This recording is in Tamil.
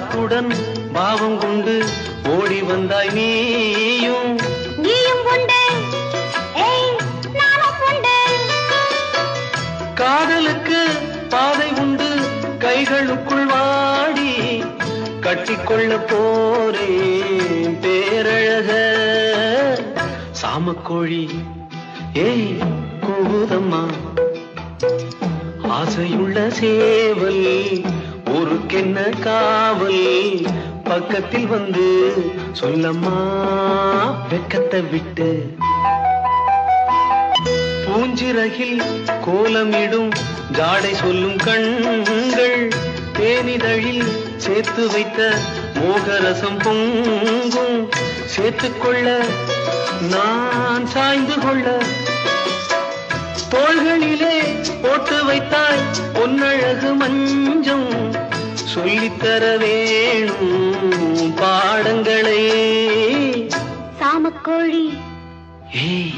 வாக்குடன் பாவம் கொண்டு ஓடி வந்தாய் நீயும் உண்டு நானும் உண்டு. காதலுக்கு பாதை உண்டு கைகளுக்குள் வாடி கட்டிக்கொள்ள போறேன் பேரழக சாமக்கோழி ஏய் கூதம்மா ஆசையுள்ள சேவல் ஊருக்கென்ன காவல் பக்கத்தில் வந்து சொல்லம்மா வெக்கத்தை விட்டு பூஞ்சிறகில் கோலமிடும் ஜாடை சொல்லும் கண்கள் தேனிதழில் சேர்த்து வைத்த மோகரசம் பொங்கும் சேர்த்துக்கொள்ள நான் சாய்ந்து கொள்ள தோள்களிலே போட்டு வைத்தாய் பொன்னழகு மஞ்சம் சொல்லித்தர வேணும் பாடங்களே சாமக்கோழி ஏய்